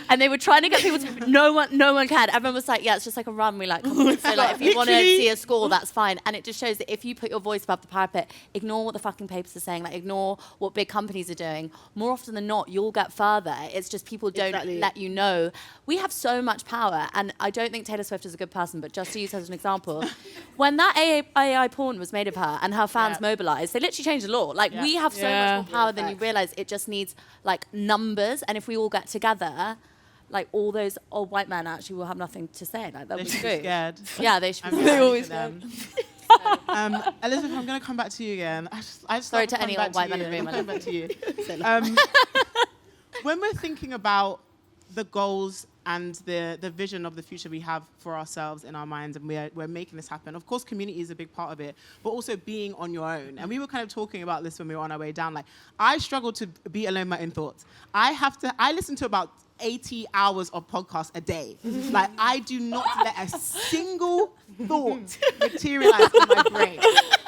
And they were trying to get people to, no one cared. Everyone was like, yeah, it's just like a run. We like, so like, if you want to see a score, that's fine. And it just shows that if you put your voice above the parapet, ignore what the fucking papers are saying, like ignore what big companies are doing, more often than not, you'll get further. It's just people don't let you know. We have so much power, and I don't think Taylor Swift is a good person, but just to use as an example, when that AI porn was made of her and her fans mobilized, they literally changed the law. Like, we have so much more power than you realize. It just needs, like, numbers, and if we all get together, like, all those old white men actually will have nothing to say. Like, they'll be scared. Yeah, they should be. They always them. Elizabeth, I'm going to come back to you again. I just Sorry to any old white men in the room. I'm coming back to you. When we're thinking about the goals and the vision of the future we have for ourselves in our minds, and we're making this happen. Of course, community is a big part of it, but also being on your own. And we were kind of talking about this when we were on our way down. Like, I struggle to be alone in my own thoughts. I listen to about 80 hours of podcasts a day. Like, I do not let a single thought materialize in my brain,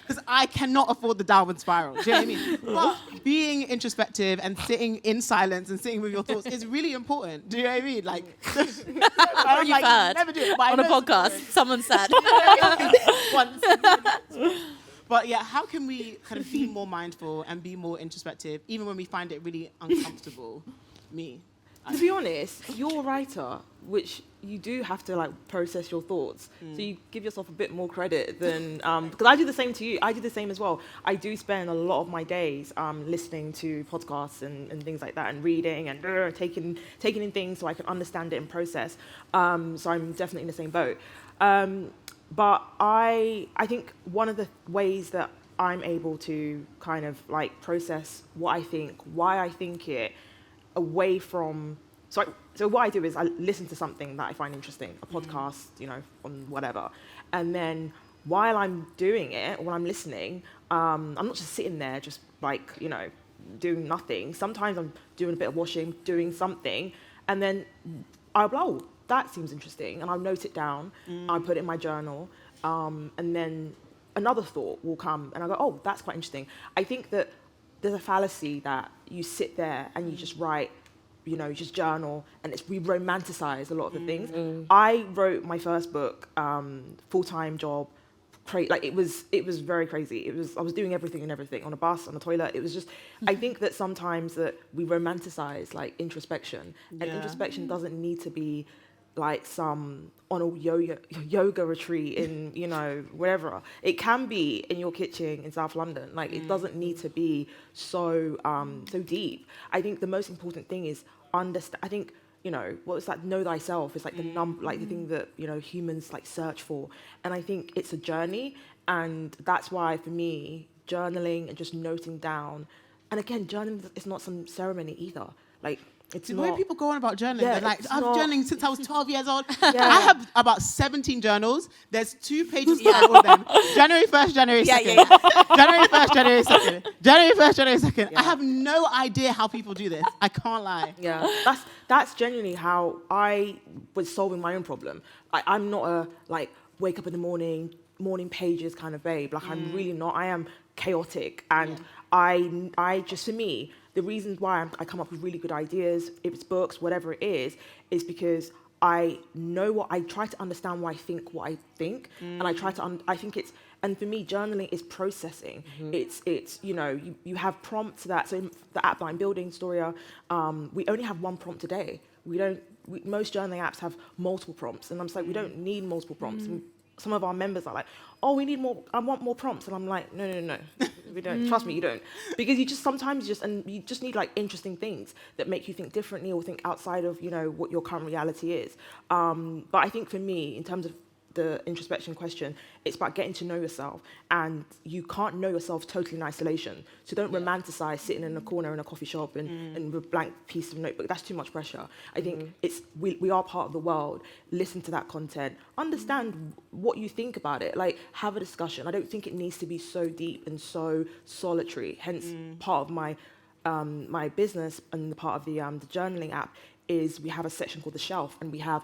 because I cannot afford the downward spiral. Do you know what I mean? But being introspective and sitting in silence and sitting with your thoughts is really important. Do you know what I mean? Like, You've heard never do it, on a podcast, someone said. Once. But yeah, how can we kind of be more mindful and be more introspective, even when we find it really uncomfortable? To be honest, you're a writer, which you do have to like process your thoughts. So you give yourself a bit more credit than, because I do the same to you. I do the same as well. I do spend a lot of my days listening to podcasts and things like that, and reading and taking in things so I can understand it and process. So I'm definitely in the same boat. But I think one of the ways that I'm able to kind of like process what I think, why I think it, away from, so what I do is I listen to something that I find interesting, a podcast, you know, on whatever, and then while I'm doing it, when I'm listening, I'm not just sitting there just like, you know, doing nothing. Sometimes I'm doing a bit of washing, doing something, and then I'll be like, oh, that seems interesting. And I'll note it down. I'll put it in my journal. And then another thought will come and I go, oh, that's quite interesting. I think that there's a fallacy that you sit there and you just write, you know, just journal, and we romanticize a lot of the things. I wrote my first book, full-time job, like it was very crazy. I was doing everything and everything on a bus, on the toilet. It was just, I think that sometimes that we romanticize like introspection, and introspection doesn't need to be like some on a yoga retreat in, you know, wherever. It can be in your kitchen in South London. Like it doesn't need to be so so deep. I think the most important thing is understand. I think, you know, what is that? Know thyself is like the thing that, you know, humans like search for. And I think it's a journey, and that's why for me, journaling and just noting down. And again, journaling is not some ceremony either. Like it's The not. way people go on about journaling, Yeah, they're like, it's I've not- journaling since I was 12 years old. Yeah. I have about 17 journals. There's 2 pages for all of them. January 1st, January 2nd. January 1st, January 2nd. January 1st, January 2nd. Yeah. I have no idea how people do this. I can't lie. Yeah, that's genuinely how I was solving my own problem. I'm not a like wake up in the morning pages kind of babe. Like I'm really not. I am chaotic, and I just, for me, the reasons why I come up with really good ideas, if it's books, whatever it is because I know what I try to understand why I think what I think, and I try to I think it's. And for me, journaling is processing. It's you know, you have prompts that, so the app that I'm building, Storia, we only have 1 prompt a day. Most journaling apps have multiple prompts, and I'm just like, we don't need multiple prompts. And some of our members are like, oh, we need more, I want more prompts. And I'm like, no, we don't. Trust me, you don't. Because you just need like interesting things that make you think differently or think outside of, you know, what your current reality is. But I think for me, in terms of the introspection question, it's about getting to know yourself, and you can't know yourself totally in isolation. So don't romanticize sitting in a corner in a coffee shop and with a blank piece of notebook. That's too much pressure. I think it's we are part of the world. Listen to that content, understand what you think about it, like have a discussion. I don't think it needs to be so deep and so solitary. Hence part of my my business and the part of the journaling app is we have a section called the shelf, and we have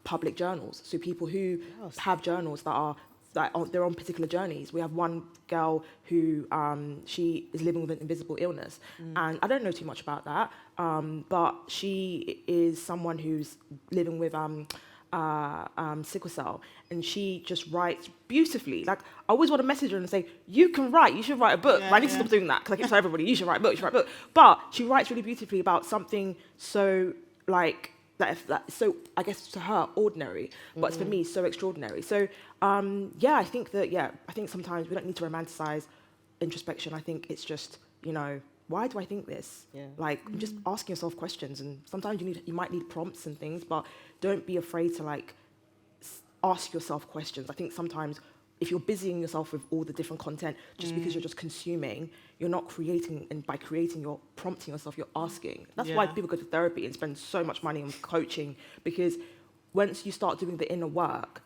public journals. So people who have journals they're on particular journeys. We have one girl who she is living with an invisible illness, and I don't know too much about that, but she is someone who's living with sickle cell, and she just writes beautifully. Like I always want to message her and say, you can write, you should write a book. I need to stop doing that, because I keep telling everybody, you should write a book, you should write a book. But she writes really beautifully about something so like so I guess to her ordinary, but for me so extraordinary. So I think sometimes we don't need to romanticize introspection. I think it's just, you know, why do I think this? Like just asking yourself questions, and sometimes you might need prompts and things, but don't be afraid to like ask yourself questions. I think sometimes if you're busying yourself with all the different content just because you're just consuming, you're not creating, and by creating, you're prompting yourself, you're asking. That's why people go to therapy and spend so much money on coaching, because once you start doing the inner work,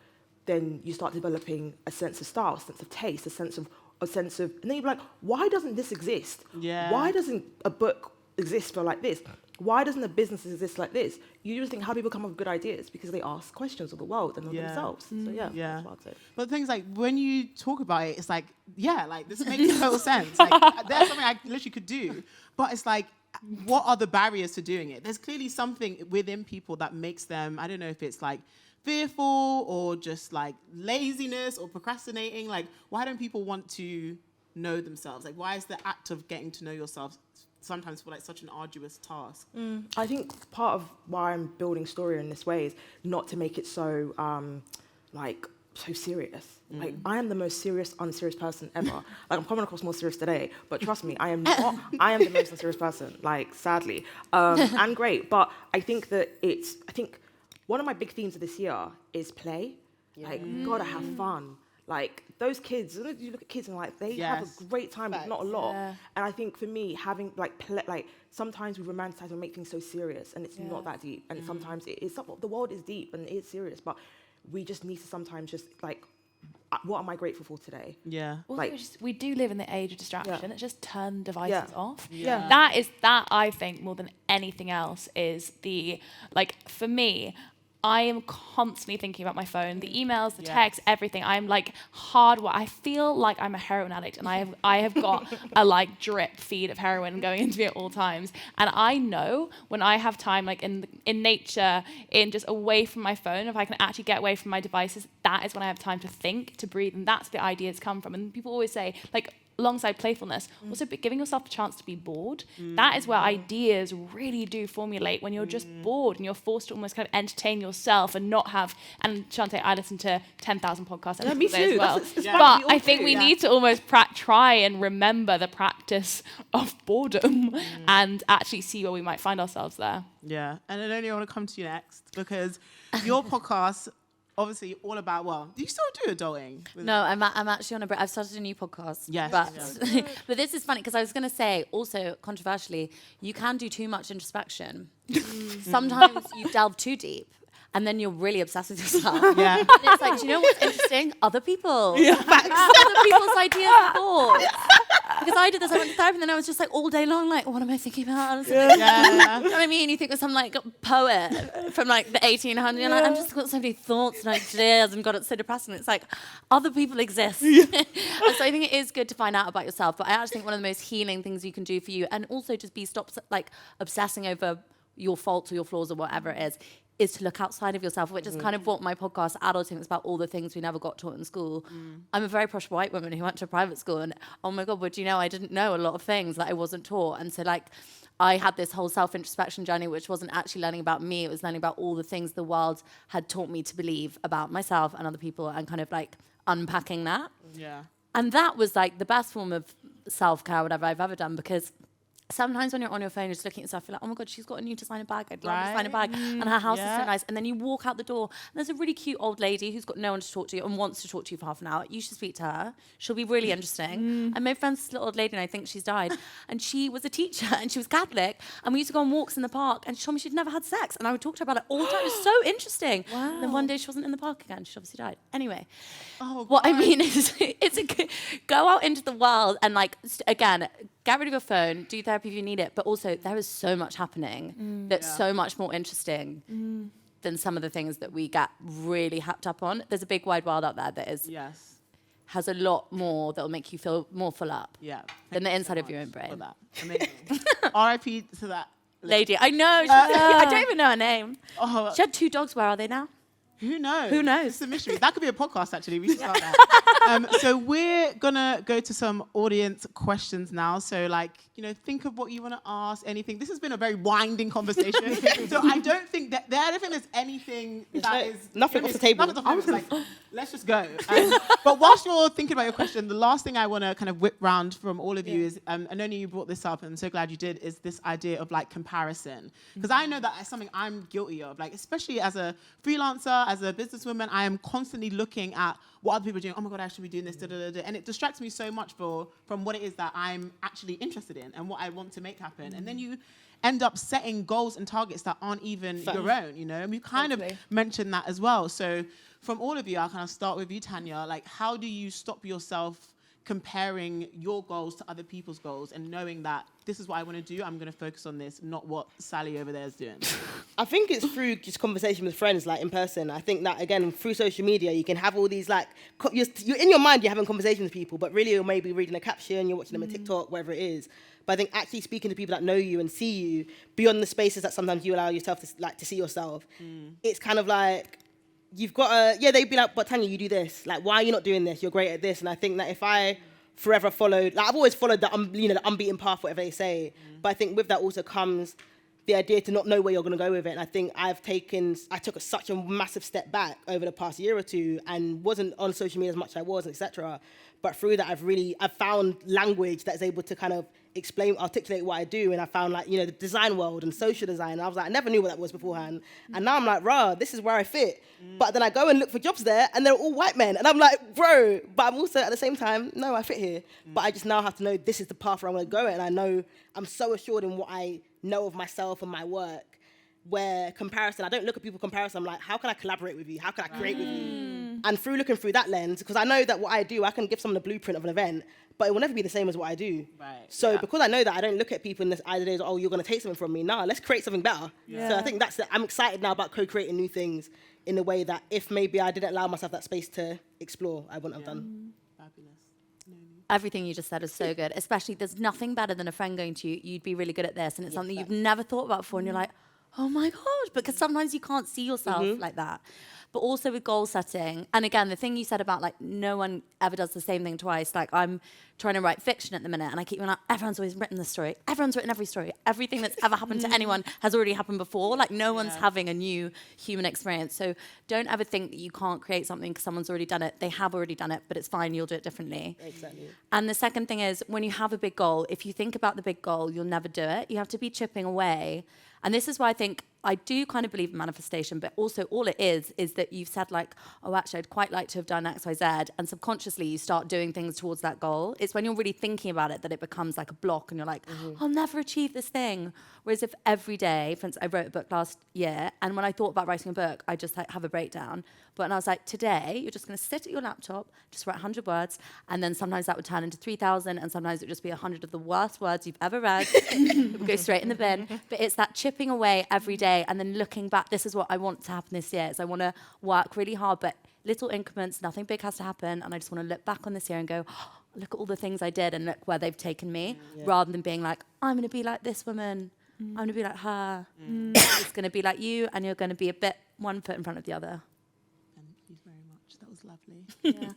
then you start developing a sense of style, a sense of taste, a sense of, and then you're like, why doesn't this exist? Yeah. Why doesn't a book exist for like this? Why doesn't a business exist like this? You just think how people come up with good ideas because they ask questions of the world and of themselves. So that's what I'd say. But things like when you talk about it, it's like, like this makes total sense. Like there's something I literally could do, but it's like, what are the barriers to doing it? There's clearly something within people that makes them, I don't know if it's like fearful or just like laziness or procrastinating. Like, why don't people want to know themselves? Like, why is the act of getting to know yourself sometimes feel like such an arduous task? I think part of why I'm building Storia in this way is not to make it so so serious. Like I am the most unserious person ever. Like I'm coming across more serious today, but trust me, I am not. I am the most unserious person. Like sadly, and great. But I think that I think one of my big themes of this year is play. Like gotta have fun. Like those kids, you look at kids and like they have a great time, but not a lot. And I think for me, having like sometimes we romanticize and make things so serious, and it's not that deep. And sometimes it is. The world is deep and it is serious, but we just need to sometimes just like what am I grateful for today? Yeah. Also, Like- we do live in the age of distraction. Yeah. It's just turn devices off. Yeah. That I think more than anything else is for me, I am constantly thinking about my phone, the emails, the texts, everything. I'm like I feel like I'm a heroin addict, and I have got a like drip feed of heroin going into me at all times. And I know when I have time, like in nature, in just away from my phone, if I can actually get away from my devices, that is when I have time to think, to breathe, and that's where the ideas come from. And people always say, like, alongside playfulness, also giving yourself a chance to be bored. That is where ideas really do formulate, when you're just bored and you're forced to almost kind of entertain yourself and not have. And Chanté, I listen to 10,000 podcasts every me day too. as well. That's But what we all I think do. we need to almost try and remember the practice of boredom and actually see where we might find ourselves there. Yeah. And Oenone, I want to come to you next, because your podcast, obviously all about, well, do you still do adulting? No, I'm actually on a break. I've started a new podcast. Yes, But, but this is funny because I was going to say, also controversially, you can do too much introspection. Sometimes you delve too deep and then you're really obsessed with yourself. Yeah. And it's like, do you know what's interesting? Other people. Other people's ideas and thoughts. Because I did this, I went to therapy, and then I was just like all day long, like, what am I thinking about? Yeah. You know what I mean? You think of some like poet from like the 1800s, and I've just got so many thoughts and ideas and got it so depressing. It's like other people exist. And so I think it is good to find out about yourself. But I actually think one of the most healing things you can do for you, and also just stop like obsessing over your faults or your flaws or whatever it is to look outside of yourself, which is kind of what my podcast, Adulting, is about, all the things we never got taught in school. I'm a very posh white woman who went to a private school, and oh my God, would you know, I didn't know a lot of things that I wasn't taught. And so like, I had this whole self-introspection journey, which wasn't actually learning about me, it was learning about all the things the world had taught me to believe about myself and other people, and kind of like unpacking that. Yeah. And that was like the best form of self-care, whatever I've ever done, because sometimes when you're on your phone, you're just looking at stuff, you're like, oh my God, she's got a new designer bag. I'd love a designer bag. And her house is so nice. And then you walk out the door, and there's a really cute old lady who's got no one to talk to and wants to talk to you for half an hour. You should speak to her. She'll be really interesting. I made friends with this little old lady, and I think she's died. And she was a teacher, and she was Catholic. And we used to go on walks in the park, and she told me she'd never had sex. And I would talk to her about it all the time. It was so interesting. Wow. And then one day she wasn't in the park again. She obviously died. Anyway, what I mean is, go out into the world and like, again, get rid of your phone, do therapy if you need it, but also there is so much happening that's so much more interesting than some of the things that we get really hacked up on. There's a big wide world out there that is has a lot more that will make you feel more full up than the inside of your own brain. For that. Amazing. R.I.P. to that Lady, I know. I don't even know her name. Oh, She had 2 dogs. Where are they now? who knows? Who knows? It's a mystery. That could be a podcast, actually. We should start that. So we're going to go to some audience questions now. So, like, you know, think of what you want to ask, anything. This has been a very winding conversation. So I don't think that I don't think there's anything that is... Nothing off the table. Nothing off the table. It's like, let's just go. But whilst you're thinking about your question, the last thing I want to kind of whip round from all of you is, and only you brought this up, and I'm so glad you did, is this idea of, like, comparison. Because I know that it's something I'm guilty of, like, especially as a freelancer, as a businesswoman, I am constantly looking at what other people are doing. Oh my God, I should be doing this, da, da, da, da. And it distracts me so much from what it is that I'm actually interested in and what I want to make happen. And then you end up setting goals and targets that aren't even your own, you know? And we kind of mentioned that as well. So from all of you, I'll kind of start with you, Tanya. Like, how do you stop yourself comparing your goals to other people's goals and knowing that this is what I want to do, I'm going to focus on this, not what Sally over there is doing? I think it's through just conversation with friends, like in person. I think that, again, through social media, you can have all these, like, you're in your mind, you're having conversations with people, but really you're maybe reading a caption, you're watching them on TikTok, whatever it is. But I think actually speaking to people that know you and see you beyond the spaces that sometimes you allow yourself to see yourself, it's kind of like, you've got to, they'd be like, but Tanya, you do this. Like, why are you not doing this? You're great at this. And I think that if I forever followed, like, I've always followed the unbeaten path, whatever they say. But I think with that also comes the idea to not know where you're going to go with it. And I think I took such a massive step back over the past year or two and wasn't on social media as much as I was, etc. But through that, I've found language that's able to kind of articulate what I do. And I found, like, you know, the design world and social design. And I was like, I never knew what that was beforehand. And now I'm like, this is where I fit. But then I go and look for jobs there and they're all white men. And I'm like, bro, but I'm also at the same time, no, I fit here. But I just now have to know this is the path where I'm going to go. And I know I'm so assured in what I know of myself and my work, where comparison, I don't look at people comparison. I'm like, how can I collaborate with you? How can I create with you? And through looking through that lens, because I know that what I do, I can give someone a blueprint of an event, but it will never be the same as what I do. Right. So because I know that, I don't look at people in this ideas, oh, you're going to take something from me. Nah, let's create something better. Yeah. So I think I'm excited now about co-creating new things in a way that if maybe I didn't allow myself that space to explore, I wouldn't have done. Fabulous. Everything you just said is so good. Especially, there's nothing better than a friend going to you, you'd be really good at this, and it's something you've never thought about before, and you're like, oh my gosh, because sometimes you can't see yourself like that. But also with goal setting, and again, the thing you said about like no one ever does the same thing twice. Like I'm trying to write fiction at the minute, and I keep going, everyone's always written this story. Everyone's written every story. Everything that's ever happened to anyone has already happened before. Like no one's having a new human experience. So don't ever think that you can't create something because someone's already done it. They have already done it, but it's fine. You'll do it differently. Exactly. And the second thing is, when you have a big goal, if you think about the big goal, you'll never do it. You have to be chipping away. And this is why I think I do kind of believe in manifestation, but also all it is that you've said like, oh, actually, I'd quite like to have done X, Y, Z. And subconsciously, you start doing things towards that goal. It's when you're really thinking about it that it becomes like a block and you're like, I'll never achieve this thing. Whereas if every day, for instance, I wrote a book last year, and when I thought about writing a book, I just like have a breakdown. But I was like, today, you're just going to sit at your laptop, just write 100 words, and then sometimes that would turn into 3,000, and sometimes it would just be 100 of the worst words you've ever read. It would go straight in the bin. But it's that chipping away every day, and then looking back, this is what I want to happen this year, is I want to work really hard, but little increments, nothing big has to happen, and I just want to look back on this year and go, oh, look at all the things I did, and look where they've taken me, rather than being like, I'm going to be like this woman, I'm going to be like her, it's going to be like you, and you're going to be a bit one foot in front of the other. Thank you very much. That was lovely. Yeah.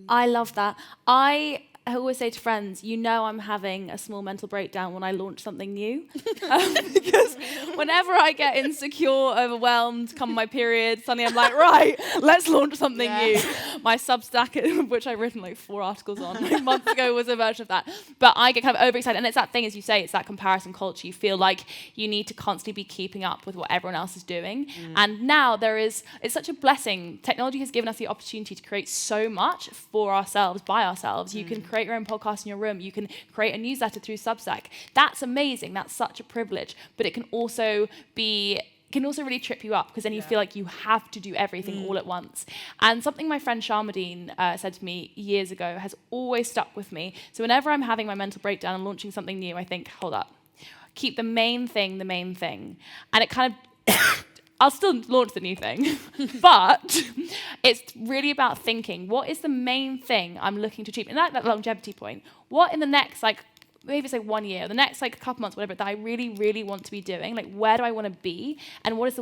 I love that. I always say to friends, you know I'm having a small mental breakdown when I launch something new. Because whenever I get insecure, overwhelmed, come my period, suddenly I'm like, right, let's launch something new. My Substack, which I've written like 4 articles on like months ago, was a version of that. But I get kind of overexcited. And it's that thing, as you say, it's that comparison culture. You feel like you need to constantly be keeping up with what everyone else is doing. And now it's such a blessing. Technology has given us the opportunity to create so much for ourselves, by ourselves. You can create your own podcast in your room. You can create a newsletter through Substack. That's amazing. That's such a privilege. But it can also really trip you up, because then you feel like you have to do everything all at once. And something my friend Sharmadine said to me years ago has always stuck with me. So whenever I'm having my mental breakdown and launching something new, I think, hold up, keep the main thing the main thing. And it kind of I'll still launch the new thing, but it's really about thinking, what is the main thing I'm looking to achieve? And that longevity point, what in the next, like, maybe it's like 1 year, the next like couple months, whatever, that I really, really want to be doing, like where do I want to be, and what is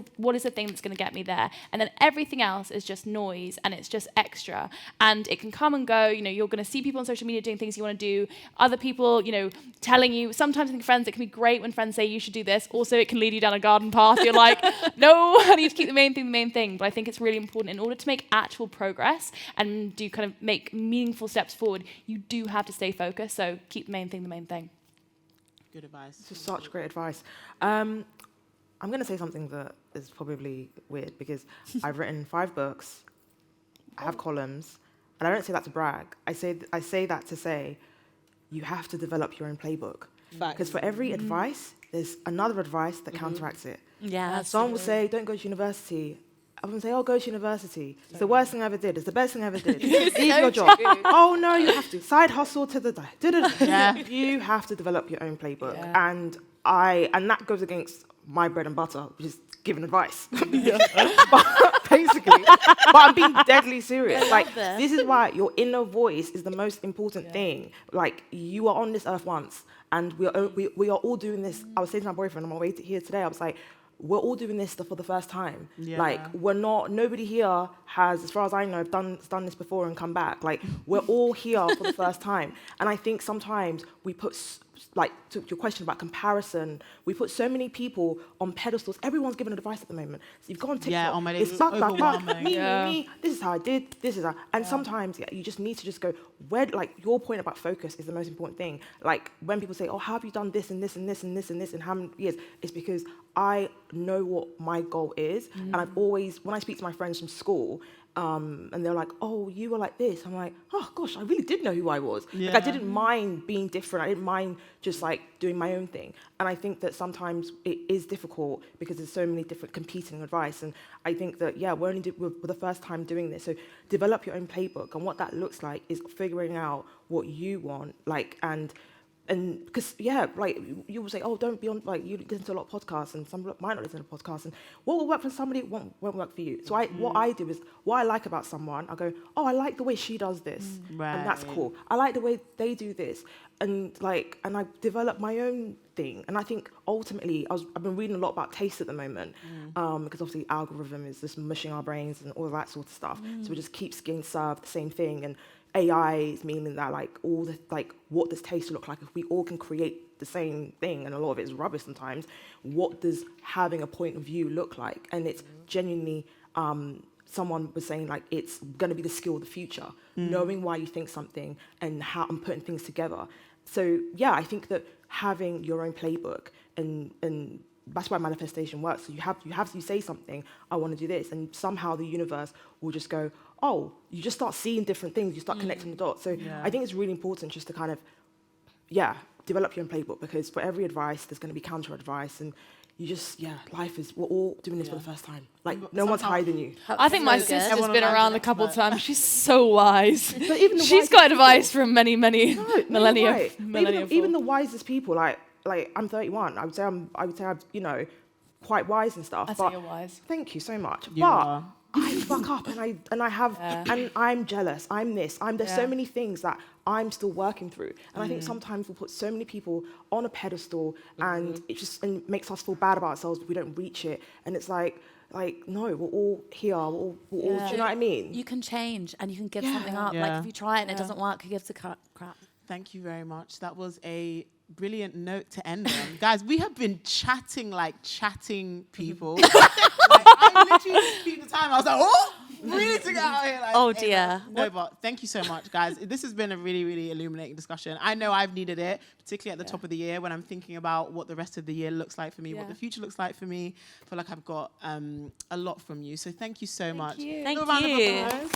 the thing that's going to get me there? And then everything else is just noise, and it's just extra, and it can come and go. You know, you're going to see people on social media doing things you want to do, other people, you know, telling you. Sometimes I think friends, it can be great when friends say you should do this. Also, it can lead you down a garden path. You're like, no, I need to keep the main thing. But I think it's really important, in order to make actual progress and do kind of make meaningful steps forward, you do have to stay focused. So keep the main thing the main thing. Good advice. This is such great advice. I'm going to say something that is probably weird, because I've written 5 books, I have columns, and I don't say that to brag. I say that to say you have to develop your own playbook. Because for every advice, there's another advice that counteracts it. Yeah. Someone will say, don't go to university. I would say, oh, go to university. It's the worst thing I ever did. It's the best thing I ever did. Leave your job. Oh, no, you have to. Side hustle to the die. Yeah. You have to develop your own playbook. Yeah. And that goes against my bread and butter, which is giving advice. But I'm being deadly serious. Like, this is why your inner voice is the most important thing. Like, you are on this earth once, and we are all doing this. I was saying to my boyfriend on my way here today, I was like, we're all doing this stuff for the first time. Yeah. Like, nobody here has, as far as I know, done this before and come back. Like, we're all here for the first time. And I think sometimes we put, like, to your question about comparison, we put so many people on pedestals. Everyone's giving advice at the moment. So you've gone on TikTok, it's overwhelming. Me, this is how I did, this is how, and sometimes you just need to just go, where, like, your point about focus is the most important thing. Like, when people say, oh, how have you done this and this and this and this and this in how many years? It's because I know what my goal is, and I've always, when I speak to my friends from school, and they're like, oh, you were like this. I'm like, oh gosh, I really did know who I was. Like, I didn't mind being different. I didn't mind just like doing my own thing. And I think that sometimes it is difficult because there's so many different competing advice. And I think that, we're the first time doing this. So develop your own playbook. And what that looks like is figuring out what you want, like, and because, like, you will say, oh, don't be on, like, you listen to a lot of podcasts, and some might not listen to podcasts, and what will work for somebody won't work for you. So what I do is, what I like about someone, I go, oh, I like the way she does this, and that's cool. I like the way they do this, and I develop my own thing. And I think, ultimately, I've been reading a lot about taste at the moment, because obviously algorithm is just mushing our brains and all of that sort of stuff. So we just keep getting served the same thing, and AI is meaning that, like, all the, like, what does taste look like if we all can create the same thing, and a lot of it is rubbish sometimes. What does having a point of view look like? And it's genuinely, someone was saying, like, it's going to be the skill of the future, knowing why you think something and how and putting things together. So I think that having your own playbook and that's why manifestation works. So you say something, I want to do this, and somehow the universe will just go, oh, you just start seeing different things, you start connecting the dots. So I think it's really important just to kind of, develop your own playbook, because for every advice, there's going to be counter advice, and you just, life is, we're all doing this for the first time. Like, no one's higher than you. I think my sister's been around a couple of times. She's so wise. But even the she's wisest got advice people, from many millennia. Right. Even the wisest people, like I'm 31. I would say I'm quite wise and stuff. I think you're wise. Thank you so much. You are. I fuck up and I have and I'm jealous. I'm this. There's so many things that I'm still working through. And I think sometimes we put so many people on a pedestal, and it just makes us feel bad about ourselves if we don't reach it. And it's like no, we're all here. We're all do you know what I mean? You can change and you can give something up. Like, if you try it and it doesn't work, who gives a crap? Thank you very much. That was a brilliant note to end on. Guys, we have been chatting like chatting people. I literally peeped the time. I was like, oh, we need to get out of here. Like, Oh, dear. No, but thank you so much, guys. This has been a really, really illuminating discussion. I know I've needed it, particularly at the top of the year when I'm thinking about what the rest of the year looks like for me, what the future looks like for me. I feel like I've got a lot from you. So thank you so much. You. Thank A round of you. applause.